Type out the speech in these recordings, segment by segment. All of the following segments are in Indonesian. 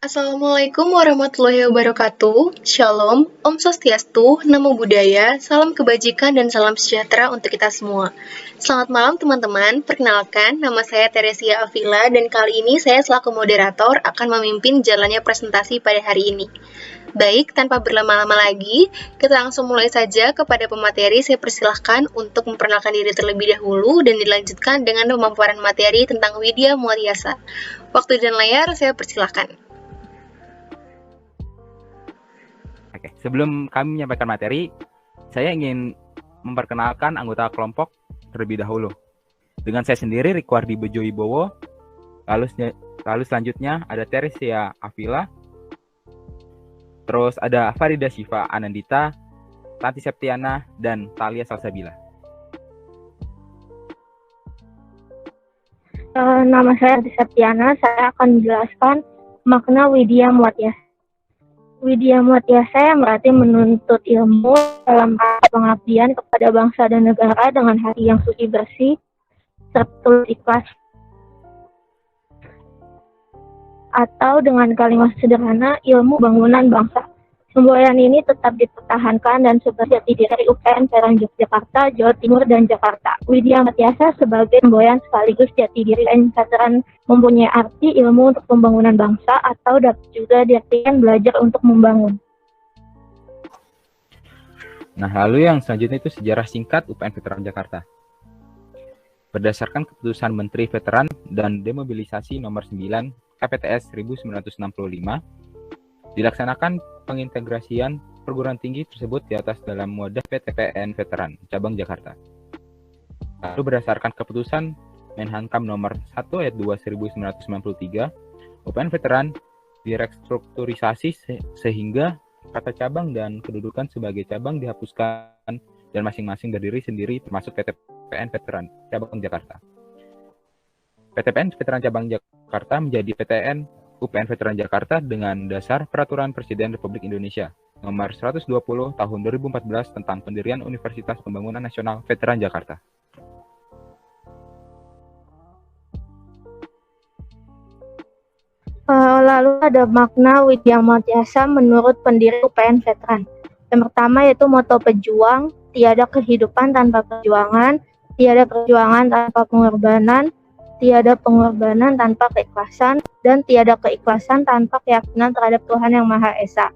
Assalamualaikum warahmatullahi wabarakatuh. Shalom, Om Swastiastu, Namo Buddhaya, salam kebajikan dan salam sejahtera untuk kita semua. Selamat malam teman-teman, perkenalkan nama saya Teresia Avila dan kali ini saya selaku moderator akan memimpin jalannya presentasi pada hari ini. Baik, tanpa berlama-lama lagi, kita langsung mulai saja kepada pemateri. Saya persilahkan untuk memperkenalkan diri terlebih dahulu dan dilanjutkan dengan pemaparan materi tentang Widya Muatyasa. Waktu dan layar saya persilahkan. Oke, sebelum kami menyampaikan materi, saya ingin memperkenalkan anggota kelompok terlebih dahulu. Dengan saya sendiri, Rikwardi Bejo Wibowo, lalu selanjutnya ada Teresia Avila, terus ada Farida Syifa Anandita, Tanti Septiana, dan Thalia Salsabila. Nama saya Tanti Septiana, saya akan menjelaskan makna Widya Muatyasa. Widya Muatyasa yang berarti menuntut ilmu dalam pengabdian kepada bangsa dan negara dengan hati yang suci bersih, serta tulus ikhlas. Atau dengan kalimat sederhana, ilmu bangunan bangsa. Semboyan ini tetap dipertahankan dan sebagai jati diri UPN Veteran Yogyakarta, Jawa Timur, dan Jakarta. Widya Muatyasa sebagai semboyan sekaligus jati diri dan veteran mempunyai arti ilmu untuk pembangunan bangsa atau dapat juga diartikan belajar untuk membangun. Nah, lalu yang selanjutnya itu sejarah singkat UPN Veteran Jakarta. Berdasarkan keputusan Menteri Veteran dan Demobilisasi nomor 9 KPTS 1965, dilaksanakan pengintegrasian perguruan tinggi tersebut di atas dalam wadah PTPN Veteran Cabang Jakarta. Lalu berdasarkan keputusan Menhankam nomor 1 ayat 2 1993, UPN Veteran direstrukturisasi sehingga kata cabang dan kedudukan sebagai cabang dihapuskan dan masing-masing berdiri sendiri termasuk PTPN Veteran Cabang Jakarta. PTPN Veteran Cabang Jakarta menjadi PTN UPN Veteran Jakarta dengan dasar Peraturan Presiden Republik Indonesia nomor 120 tahun 2014 tentang pendirian Universitas Pembangunan Nasional Veteran Jakarta. Lalu ada makna Widya Muatyasa menurut pendiri UPN Veteran. Yang pertama yaitu moto pejuang, tiada kehidupan tanpa perjuangan, tiada perjuangan tanpa pengorbanan, tiada pengorbanan tanpa keikhlasan, dan tiada keikhlasan tanpa keyakinan terhadap Tuhan Yang Maha Esa.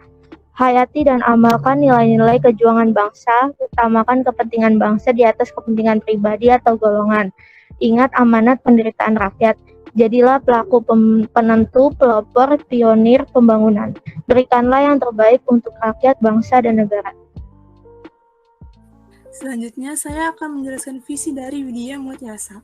Hayati dan amalkan nilai-nilai kejuangan bangsa, utamakan kepentingan bangsa di atas kepentingan pribadi atau golongan. Ingat amanat penderitaan rakyat. Jadilah pelaku penentu, pelopor, pionir pembangunan. Berikanlah yang terbaik untuk rakyat, bangsa, dan negara. Selanjutnya, saya akan menjelaskan visi dari Widya Muatyasa.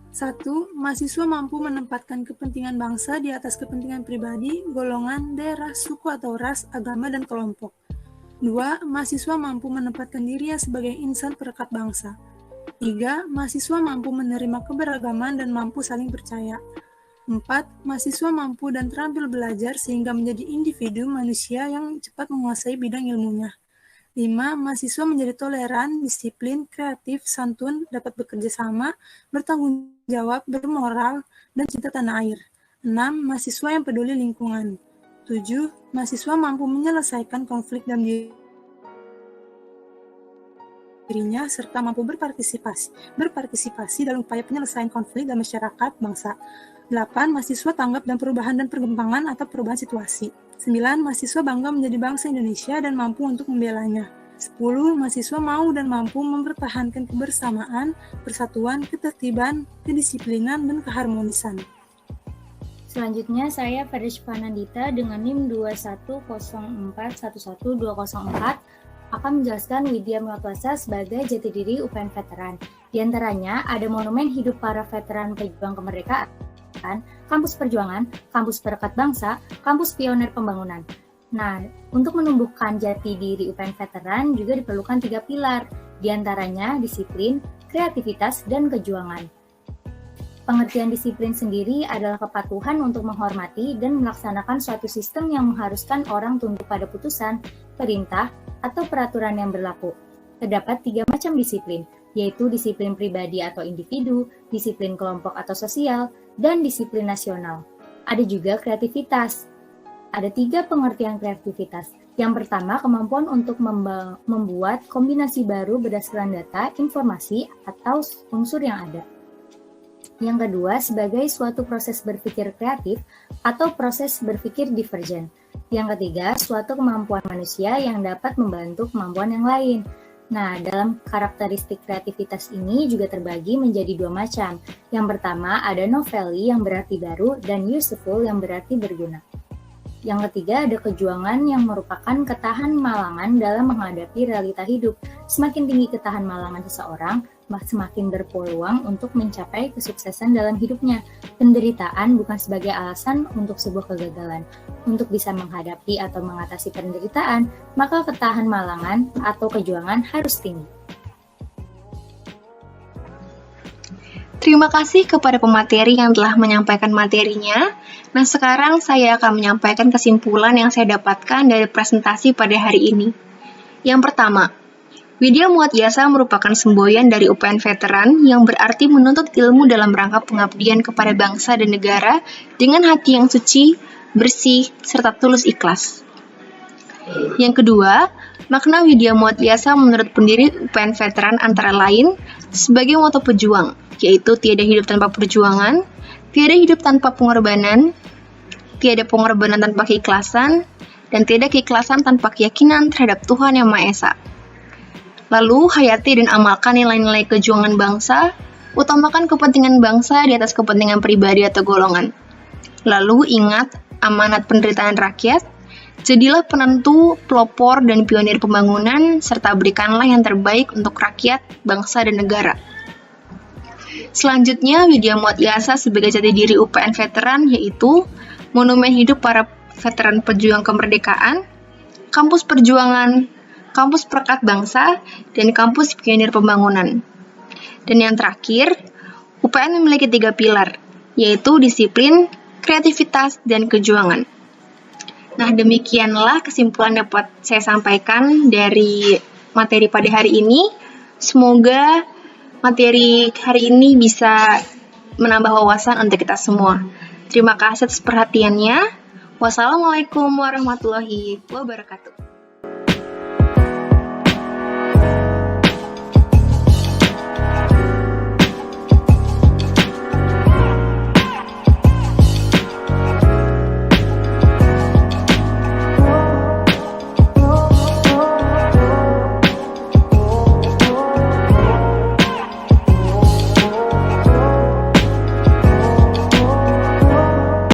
1. Mahasiswa mampu menempatkan kepentingan bangsa di atas kepentingan pribadi, golongan, daerah, suku atau ras, agama, dan kelompok. 2. Mahasiswa mampu menempatkan dirinya sebagai insan perekat bangsa. 3. Mahasiswa mampu menerima keberagaman dan mampu saling percaya. 4. Mahasiswa mampu dan terampil belajar sehingga menjadi individu manusia yang cepat menguasai bidang ilmunya. 5. Mahasiswa menjadi toleran, disiplin, kreatif, santun, dapat bekerja sama, bertanggung jawab, bermoral, dan cinta tanah air. 6. Mahasiswa yang peduli lingkungan. 7. Mahasiswa mampu menyelesaikan konflik dalam dirinya serta mampu berpartisipasi dalam upaya penyelesaian konflik dalam masyarakat bangsa. 8. Mahasiswa tanggap dan perubahan dan perkembangan atau perubahan situasi. 9. Mahasiswa bangga menjadi bangsa Indonesia dan mampu untuk membelanya. 10. Mahasiswa mau dan mampu mempertahankan kebersamaan, persatuan, ketertiban, kedisiplinan, dan keharmonisan. Selanjutnya saya Farida Syifa Anandita dengan NIM 210411204 akan menjelaskan Widya Muatyasa sebagai jati diri UPN Veteran. Di antaranya ada monumen hidup para veteran pejuang kemerdekaan, kampus perjuangan, kampus perekat bangsa, kampus pionir pembangunan. Nah, untuk menumbuhkan jati diri UPN Veteran juga diperlukan 3 pilar, di antaranya disiplin, kreativitas, dan kejuangan. Pengertian disiplin sendiri adalah kepatuhan untuk menghormati dan melaksanakan suatu sistem yang mengharuskan orang tunduk pada putusan, perintah, atau peraturan yang berlaku. Terdapat 3 macam disiplin, yaitu disiplin pribadi atau individu, disiplin kelompok atau sosial, dan disiplin nasional. Ada juga kreativitas. Ada 3 pengertian kreativitas. Yang pertama, kemampuan untuk membuat kombinasi baru berdasarkan data, informasi, atau unsur yang ada. Yang kedua, sebagai suatu proses berpikir kreatif atau proses berpikir divergen. Yang ketiga, suatu kemampuan manusia yang dapat membantu kemampuan yang lain. Nah, dalam karakteristik kreativitas ini juga terbagi menjadi 2 macam. Yang pertama, ada novelty yang berarti baru dan useful yang berarti berguna. Yang ketiga, ada kejuangan yang merupakan ketahan malangan dalam menghadapi realita hidup. Semakin tinggi ketahan malangan seseorang, semakin berpeluang untuk mencapai kesuksesan dalam hidupnya. Penderitaan bukan sebagai alasan untuk sebuah kegagalan. Untuk bisa menghadapi atau mengatasi penderitaan, maka ketahan malangan atau kejuangan harus tinggi. Terima kasih kepada pemateri yang telah menyampaikan materinya. Nah, sekarang saya akan menyampaikan kesimpulan yang saya dapatkan dari presentasi pada hari ini. Yang pertama, Widya Muatiasa merupakan semboyan dari UPN Veteran yang berarti menuntut ilmu dalam rangka pengabdian kepada bangsa dan negara dengan hati yang suci, bersih, serta tulus ikhlas. Yang kedua, makna Widya Muatiasa menurut pendiri UPN Veteran antara lain sebagai moto pejuang, yaitu tiada hidup tanpa perjuangan, tiada hidup tanpa pengorbanan, tiada pengorbanan tanpa keikhlasan, dan tiada keikhlasan tanpa keyakinan terhadap Tuhan Yang Maha Esa. Lalu, hayati dan amalkan nilai-nilai kejuangan bangsa, utamakan kepentingan bangsa di atas kepentingan pribadi atau golongan. Lalu, ingat amanat penderitaan rakyat, jadilah penentu, pelopor, dan pionir pembangunan, serta berikanlah yang terbaik untuk rakyat, bangsa, dan negara. Selanjutnya, Widya Muatiasa sebagai jati diri UPN Veteran yaitu monumen hidup para veteran pejuang kemerdekaan, kampus perjuangan, kampus perekat bangsa, dan kampus pionir pembangunan. Dan yang terakhir, UPN memiliki 3 pilar, yaitu disiplin, kreativitas, dan kejuangan. Nah, demikianlah kesimpulan dapat saya sampaikan dari materi pada hari ini. Semoga materi hari ini bisa menambah wawasan untuk kita semua. Terima kasih atas perhatiannya. Wassalamualaikum warahmatullahi wabarakatuh.